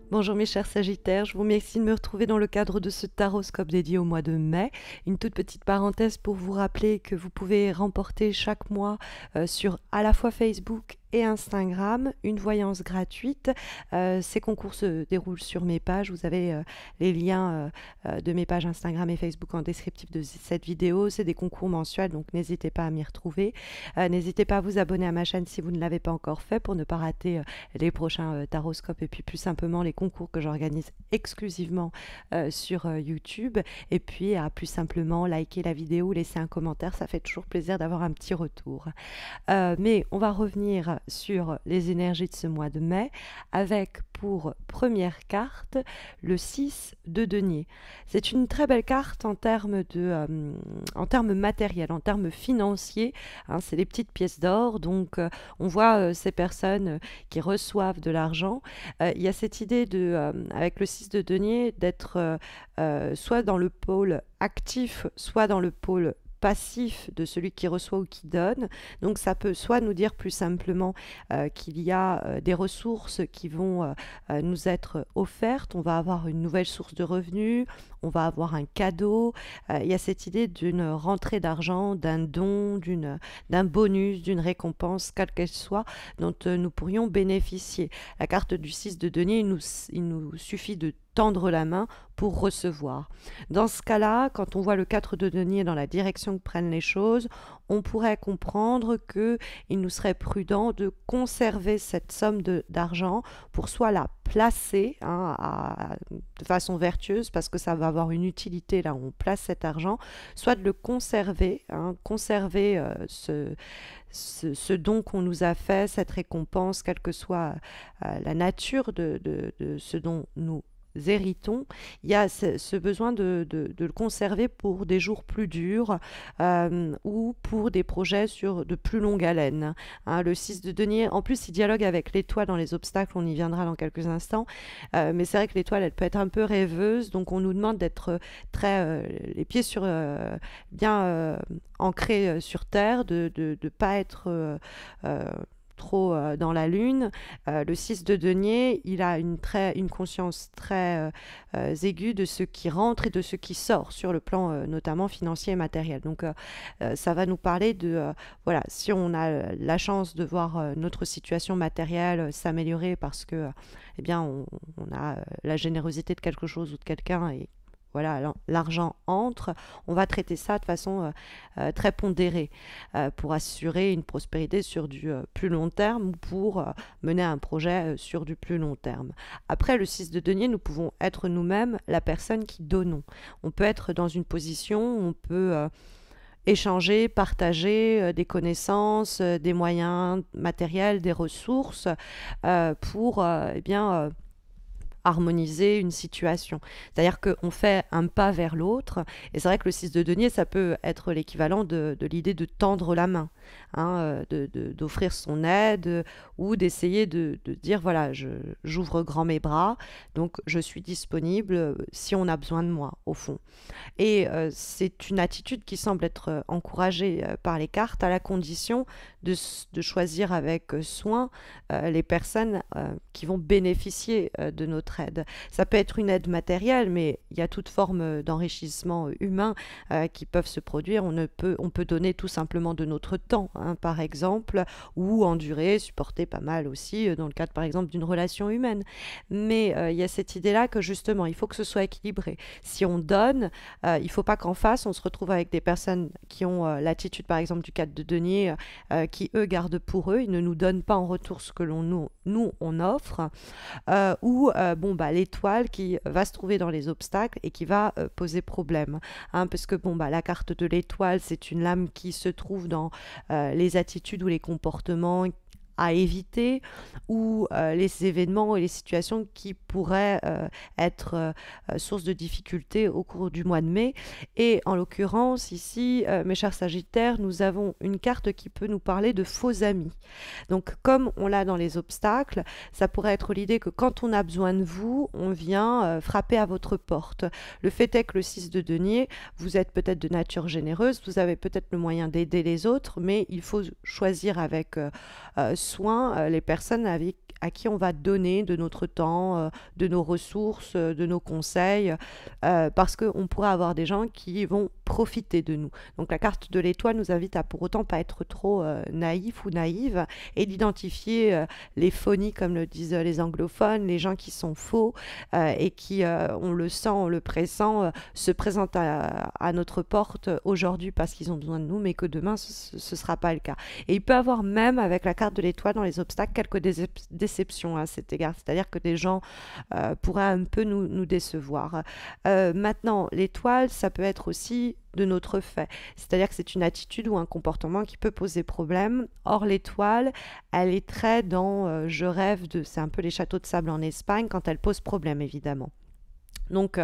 Bonjour mes chers Sagittaires, je vous remercie de me retrouver dans le cadre de ce taroscope dédié au mois de mai. Une toute petite parenthèse pour vous rappeler que vous pouvez remporter chaque mois sur à la fois Facebook et Instagram une voyance gratuite. Ces concours se déroulent sur mes pages. Vous avez les liens de mes pages Instagram et Facebook en descriptif de cette vidéo. C'est des concours mensuels, donc n'hésitez pas à m'y retrouver. N'hésitez pas à vous abonner à ma chaîne si vous ne l'avez pas encore fait pour ne pas rater les prochains taroscopes et puis plus simplement les concours que j'organise exclusivement sur YouTube. Et puis à plus simplement liker la vidéo, laisser un commentaire, ça fait toujours plaisir d'avoir un petit retour. Mais on va revenir sur les énergies de ce mois de mai avec pour première carte le 6 de denier. C'est une très belle carte en termes matériels, en termes financiers, hein, c'est les petites pièces d'or, donc on voit ces personnes qui reçoivent de l'argent. Il y a cette idée avec le 6 de denier d'être soit dans le pôle actif, soit dans le pôle passif de celui qui reçoit ou qui donne. Donc ça peut soit nous dire plus simplement qu'il y a des ressources qui vont nous être offertes, on va avoir une nouvelle source de revenus, on va avoir un cadeau. Il y a cette idée d'une rentrée d'argent, d'un don, d'un bonus, d'une récompense, quelle qu'elle soit, dont nous pourrions bénéficier. La carte du 6 de denier, il nous suffit de tendre la main pour recevoir. Dans ce cas-là, quand on voit le 4 de denier dans la direction que prennent les choses, on pourrait comprendre qu'il nous serait prudent de conserver cette somme d'argent pour soit la placer de façon vertueuse, parce que ça va avoir une utilité là où on place cet argent, soit de le conserver, conserver ce don qu'on nous a fait, cette récompense, quelle que soit la nature de ce dont nous héritons. Il y a ce besoin de le conserver pour des jours plus durs ou pour des projets sur de plus longue haleine. Le 6 de denier, en plus, il dialogue avec l'étoile dans les obstacles, on y viendra dans quelques instants, mais c'est vrai que l'étoile, elle peut être un peu rêveuse, donc on nous demande d'être les pieds bien ancrés sur terre, de ne pas être trop dans la lune. Le 6 de denier, il a une conscience très aiguë de ce qui rentre et de ce qui sort sur le plan notamment financier et matériel. Donc ça va nous parler de voilà, si on a la chance de voir notre situation matérielle s'améliorer parce que eh bien on a la générosité de quelque chose ou de quelqu'un et voilà, l'argent entre, on va traiter ça de façon très pondérée pour assurer une prospérité sur du plus long terme ou pour mener un projet sur du plus long terme. Après le 6 de denier, nous pouvons être nous-mêmes la personne qui donnons. On peut être dans une position où on peut échanger, partager des connaissances, des moyens matériels, des ressources pour eh bien harmoniser une situation. C'est-à-dire qu'on fait un pas vers l'autre, et c'est vrai que le 6 de denier, ça peut être l'équivalent de l'idée de tendre la main, d'offrir son aide, ou d'essayer de dire, voilà, j'ouvre grand mes bras, donc je suis disponible si on a besoin de moi, au fond. Et c'est une attitude qui semble être encouragée par les cartes, à la condition de choisir avec soin les personnes qui vont bénéficier de notre aide. Ça peut être une aide matérielle, mais il y a toute forme d'enrichissement humain qui peuvent se produire. On peut donner tout simplement de notre temps, par exemple, ou endurer, supporter pas mal aussi, dans le cadre par exemple d'une relation humaine. Mais il y a cette idée-là que justement, il faut que ce soit équilibré. Si on donne, il ne faut pas qu'en face, on se retrouve avec des personnes qui ont l'attitude par exemple du 4 de denier, qui eux gardent pour eux, ils ne nous donnent pas en retour ce que nous on offre, ou l'étoile qui va se trouver dans les obstacles et qui va poser problème, parce que la carte de l'étoile, c'est une lame qui se trouve dans les attitudes ou les comportements à éviter, ou les événements et les situations qui pourraient être source de difficultés au cours du mois de mai. Et en l'occurrence ici, mes chers Sagittaires, nous avons une carte qui peut nous parler de faux amis. Donc comme on l'a dans les obstacles, ça pourrait être l'idée que quand on a besoin de vous, on vient frapper à votre porte. Le fait est que le 6 de denier, vous êtes peut-être de nature généreuse, vous avez peut-être le moyen d'aider les autres, mais il faut choisir avec soin les personnes à qui on va donner de notre temps, de nos ressources, de nos conseils, parce qu'on pourrait avoir des gens qui vont profiter de nous. Donc la carte de l'étoile nous invite à pour autant pas être trop naïf ou naïve et d'identifier les phonies, comme le disent les anglophones, les gens qui sont faux et qui, on le sent, on le pressent, se présentent à notre porte aujourd'hui parce qu'ils ont besoin de nous, mais que demain ce ne sera pas le cas. Et il peut avoir même avec la carte de l'étoile dans les obstacles quelques déceptions à cet égard, c'est-à-dire que des gens pourraient un peu nous décevoir. Maintenant, l'étoile, ça peut être aussi de notre fait, c'est-à-dire que c'est une attitude ou un comportement qui peut poser problème. Or, l'étoile, elle est très dans je rêve de, c'est un peu les châteaux de sable en Espagne quand elle pose problème, évidemment. Donc,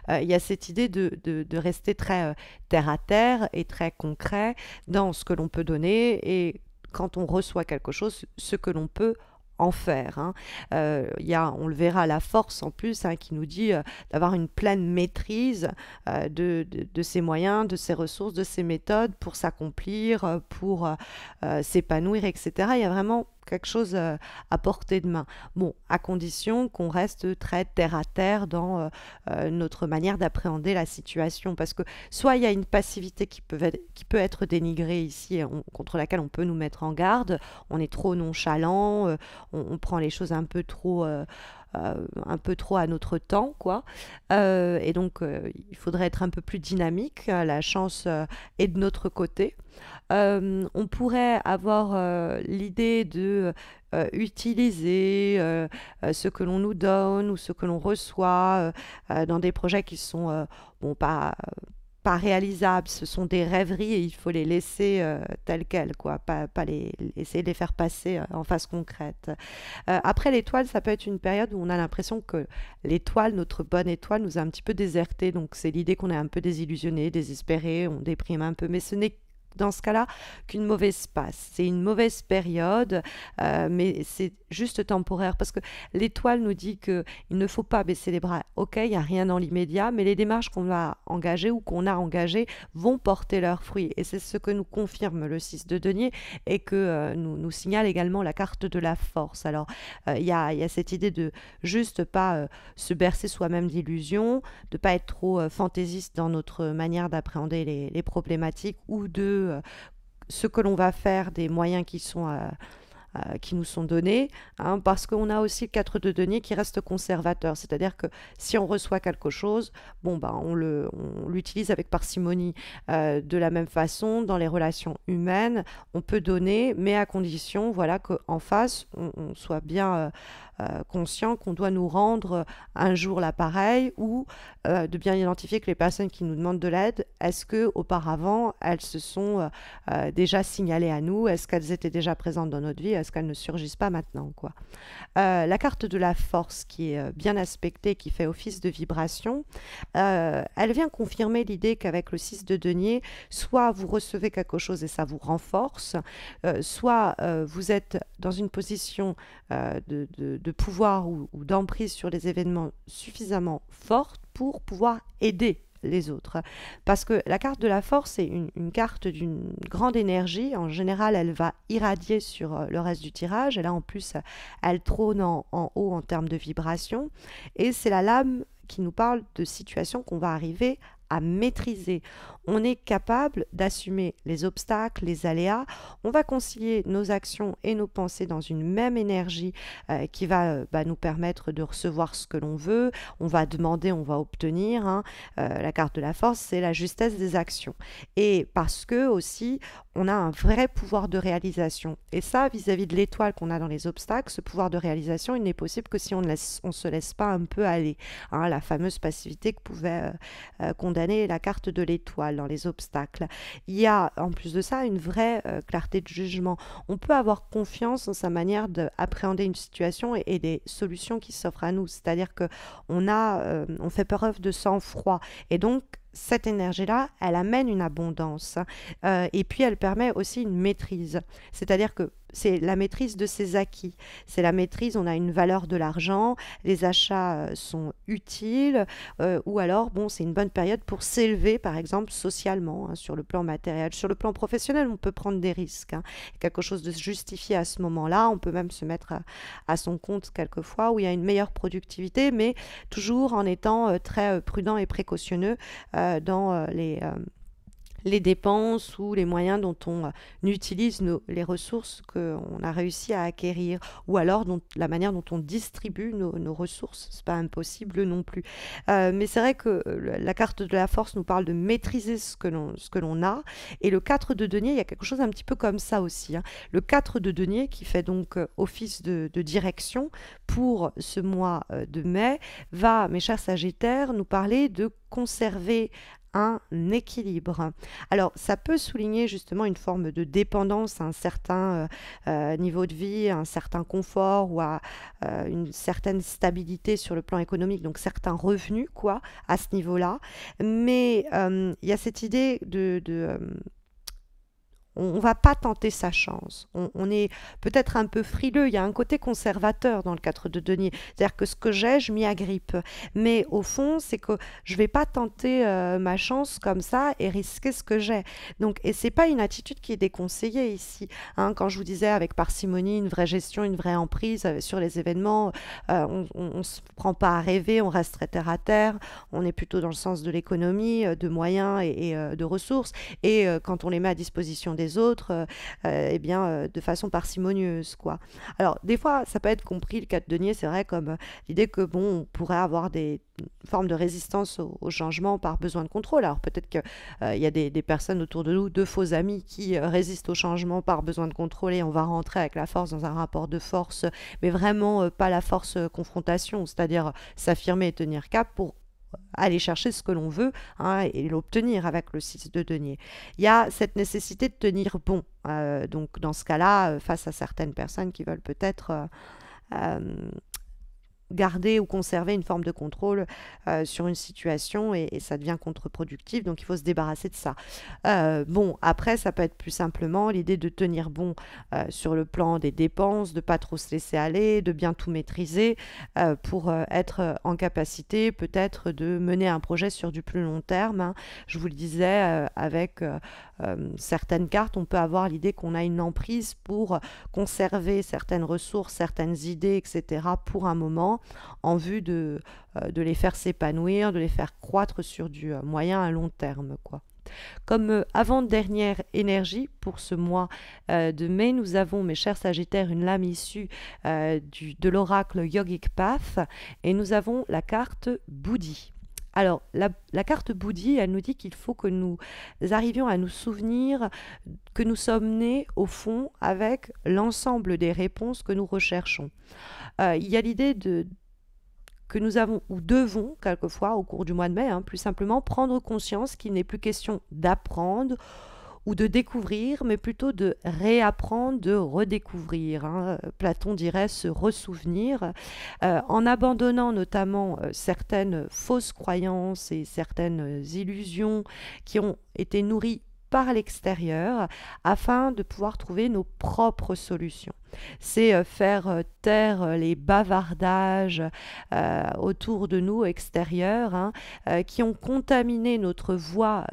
il y a cette idée de rester très terre à terre et très concret dans ce que l'on peut donner et quand on reçoit quelque chose, ce que l'on peut en faire. Hein. On le verra, la force en plus qui nous dit d'avoir une pleine maîtrise de ses moyens, de ses ressources, de ses méthodes pour s'accomplir, pour s'épanouir, etc. Il y a vraiment quelque chose à portée de main. Bon, à condition qu'on reste très terre à terre dans notre manière d'appréhender la situation. Parce que soit il y a une passivité qui peut être dénigrée ici, contre laquelle on peut nous mettre en garde. On est trop nonchalant, on prend les choses un peu trop à notre temps, quoi. Et donc, il faudrait être un peu plus dynamique. La chance est de notre côté. On pourrait avoir l'idée de utiliser ce que l'on nous donne ou ce que l'on reçoit dans des projets qui sont bon, pas réalisables, ce sont des rêveries et il faut les laisser telles quelles, quoi, pas essayer de les faire passer en phase concrète. Après l'étoile, ça peut être une période où on a l'impression que l'étoile, notre bonne étoile, nous a un petit peu déserté, donc c'est l'idée qu'on est un peu désillusionné, désespéré, on déprime un peu, mais ce n'est dans ce cas-là qu'une mauvaise passe. C'est une mauvaise période, mais c'est juste temporaire parce que l'étoile nous dit qu'il ne faut pas baisser les bras. Ok, il n'y a rien dans l'immédiat, mais les démarches qu'on va engager ou qu'on a engagées vont porter leurs fruits. Et c'est ce que nous confirme le 6 de denier et que nous signale également la carte de la force. Alors, il y a cette idée de juste pas se bercer soi-même d'illusions, de pas être trop fantaisiste dans notre manière d'appréhender les problématiques ou de ce que l'on va faire des moyens qui nous sont donnés, hein, parce qu'on a aussi le 4 de denier qui reste conservateur, c'est-à-dire que si on reçoit quelque chose, bon, ben, on l'utilise avec parcimonie. De la même façon, dans les relations humaines, on peut donner, mais à condition voilà, qu'en face, on soit bien conscient qu'on doit nous rendre un jour l'appareil ou de bien identifier que les personnes qui nous demandent de l'aide, est-ce que auparavant elles se sont déjà signalées à nous, est-ce qu'elles étaient déjà présentes dans notre vie, est-ce qu'elles ne surgissent pas maintenant, quoi. La carte de la force qui est bien aspectée, qui fait office de vibration, elle vient confirmer l'idée qu'avec le 6 de denier, soit vous recevez quelque chose et ça vous renforce, soit vous êtes dans une position de pouvoir ou d'emprise sur les événements suffisamment forte pour pouvoir aider les autres. Parce que la carte de la force est une carte d'une grande énergie. En général, elle va irradier sur le reste du tirage. Et là, en plus, elle trône en haut en termes de vibration. Et c'est la lame qui nous parle de situations qu'on va arriver à maîtriser. On est capable d'assumer les obstacles, les aléas. On va concilier nos actions et nos pensées dans une même énergie qui va nous permettre de recevoir ce que l'on veut. On va demander, on va obtenir. Hein. La carte de la force, c'est la justesse des actions. Et parce que aussi, on a un vrai pouvoir de réalisation. Et ça, vis-à-vis de l'étoile qu'on a dans les obstacles, ce pouvoir de réalisation, il n'est possible que si on ne se laisse pas un peu aller. Hein, la fameuse passivité que pouvait condamner la carte de l'étoile dans les obstacles. Il y a en plus de ça une vraie clarté de jugement. On peut avoir confiance dans sa manière d'appréhender une situation et des solutions qui s'offrent à nous. C'est-à-dire que on fait preuve de sang-froid. Et donc, cette énergie-là, elle amène une abondance et puis elle permet aussi une maîtrise. C'est-à-dire que c'est la maîtrise de ses acquis. C'est la maîtrise, on a une valeur de l'argent, les achats sont utiles, ou alors, bon, c'est une bonne période pour s'élever, par exemple, socialement, hein, sur le plan matériel. Sur le plan professionnel, on peut prendre des risques, hein. Quelque chose de justifié à ce moment-là, on peut même se mettre à son compte quelquefois, où il y a une meilleure productivité, mais toujours en étant très prudent et précautionneux dans les dépenses ou les moyens dont on utilise les ressources qu'on a réussi à acquérir, ou alors la manière dont on distribue nos ressources. C'est pas impossible non plus. Mais c'est vrai que la carte de la force nous parle de maîtriser ce que l'on a, et le 4 de denier, il y a quelque chose un petit peu comme ça aussi, hein. Le 4 de denier qui fait donc office de direction pour ce mois de mai va, mes chers Sagittaires, nous parler de conserver un équilibre. Alors, ça peut souligner justement une forme de dépendance à un certain niveau de vie, à un certain confort ou à une certaine stabilité sur le plan économique, donc certains revenus, quoi, à ce niveau-là. Mais il y a cette idée on ne va pas tenter sa chance. On est peut-être un peu frileux. Il y a un côté conservateur dans le 4 de denier. C'est-à-dire que ce que j'ai, je m'y agrippe. Mais au fond, c'est que je ne vais pas tenter ma chance comme ça et risquer ce que j'ai. Donc, et ce n'est pas une attitude qui est déconseillée ici, hein. Quand je vous disais avec parcimonie, une vraie gestion, une vraie emprise sur les événements, on ne se prend pas à rêver, on reste très terre à terre. On est plutôt dans le sens de l'économie, de moyens et de ressources. Et quand on les met à disposition des autres, eh bien, de façon parcimonieuse, quoi. Alors, des fois, ça peut être compris, le 4 denier, c'est vrai, comme l'idée que, bon, on pourrait avoir des formes de résistance au changement par besoin de contrôle. Alors, peut-être qu'il y a des personnes autour de nous, de faux amis, qui résistent au changement par besoin de contrôle, et on va rentrer avec la force dans un rapport de force, mais vraiment pas la force confrontation, c'est-à-dire s'affirmer et tenir cap pour aller chercher ce que l'on veut, hein, et l'obtenir avec le 6 de denier. Il y a cette nécessité de tenir bon. Donc dans ce cas-là, face à certaines personnes qui veulent peut-être garder ou conserver une forme de contrôle sur une situation, et ça devient contre-productif, donc il faut se débarrasser de ça. Bon, après, ça peut être plus simplement l'idée de tenir bon sur le plan des dépenses, de pas trop se laisser aller, de bien tout maîtriser pour être en capacité peut-être de mener un projet sur du plus long terme, hein. Je vous le disais, avec certaines cartes, on peut avoir l'idée qu'on a une emprise pour conserver certaines ressources, certaines idées, etc. pour un moment, en vue de les faire s'épanouir, de les faire croître sur du moyen à long terme, quoi. Comme avant-dernière énergie pour ce mois de mai, nous avons, mes chers Sagittaires, une lame issue de l'oracle Yogic Path, et nous avons la carte Bouddhi. Alors, la carte Bouddhi, elle nous dit qu'il faut que nous arrivions à nous souvenir que nous sommes nés, au fond, avec l'ensemble des réponses que nous recherchons. Il y a l'idée que nous avons ou devons, quelquefois, au cours du mois de mai, hein, plus simplement, prendre conscience qu'il n'est plus question d'apprendre ou de découvrir, mais plutôt de réapprendre, de redécouvrir, hein. Platon dirait se ressouvenir, en abandonnant notamment certaines fausses croyances et certaines illusions qui ont été nourries par l'extérieur, afin de pouvoir trouver nos propres solutions. C'est faire taire les bavardages autour de nous, extérieurs, hein, qui ont contaminé notre voix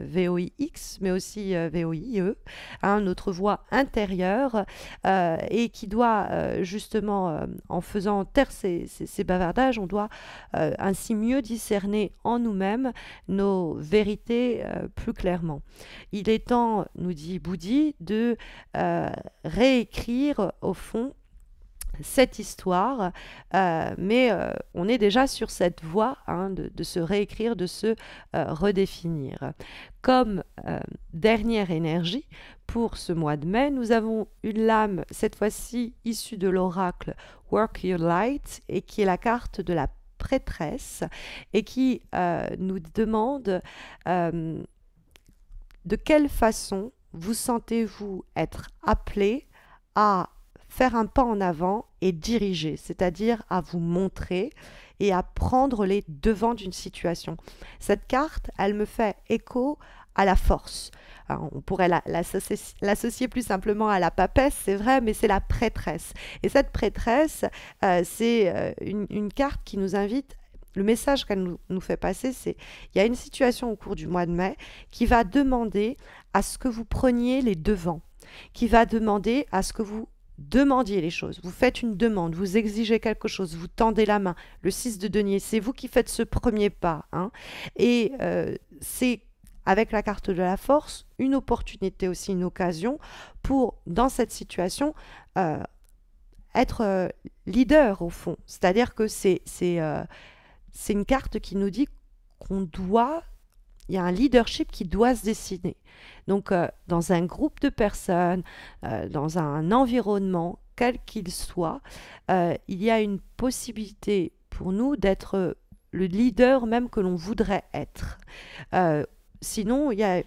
VOIX, mais aussi VOIE, hein, notre voix intérieure, et qui doit justement, en faisant taire ces bavardages, on doit ainsi mieux discerner en nous-mêmes nos vérités plus clairement. Il est temps, nous dit Bouddhi, de réécrire au fond cette histoire, mais on est déjà sur cette voie, hein, de se réécrire, de se redéfinir. Comme dernière énergie pour ce mois de mai, nous avons une lame, cette fois-ci issue de l'oracle Work Your Light, et qui est la carte de la prêtresse, et qui nous demande de quelle façon vous sentez-vous être appelé à faire un pas en avant et diriger, c'est-à-dire à vous montrer et à prendre les devants d'une situation. Cette carte, elle me fait écho à la force. Alors, on pourrait l'associer plus simplement à la papesse, c'est vrai, mais c'est la prêtresse. Et cette prêtresse, c'est une carte qui nous invite. Le message qu'elle nous fait passer, c'est il y a une situation au cours du mois de mai qui va demander à ce que vous preniez les devants, qui va demander à ce que vous demandiez les choses. Vous faites une demande, vous exigez quelque chose, vous tendez la main. Le 6 de denier, c'est vous qui faites ce premier pas, hein. Et c'est avec la carte de la force, une opportunité aussi, une occasion pour, dans cette situation, être leader au fond. C'est-à-dire que c'est une carte qui nous dit qu'on doit, il y a un leadership qui doit se dessiner. Donc, dans un groupe de personnes, dans un environnement, quel qu'il soit, il y a une possibilité pour nous d'être le leader même que l'on voudrait être. Sinon, il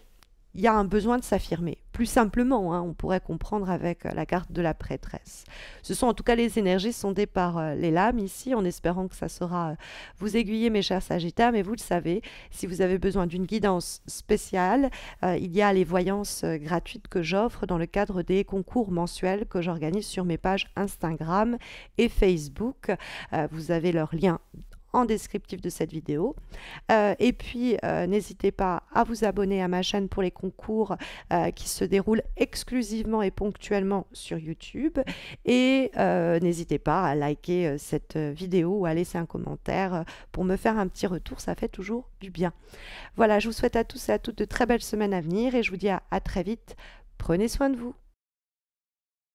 y a un besoin de s'affirmer. Plus simplement, hein, on pourrait comprendre avec la carte de la prêtresse. Ce sont en tout cas les énergies sondées par les lames ici, en espérant que ça saura vous aiguiller, mes chers Sagittaires. Mais vous le savez, si vous avez besoin d'une guidance spéciale, il y a les voyances gratuites que j'offre dans le cadre des concours mensuels que j'organise sur mes pages Instagram et Facebook. Vous avez leur lien en descriptif de cette vidéo. Et puis, n'hésitez pas à vous abonner à ma chaîne pour les concours qui se déroulent exclusivement et ponctuellement sur YouTube. Et n'hésitez pas à liker cette vidéo ou à laisser un commentaire pour me faire un petit retour. Ça fait toujours du bien. Voilà, je vous souhaite à tous et à toutes de très belles semaines à venir et je vous dis à très vite. Prenez soin de vous.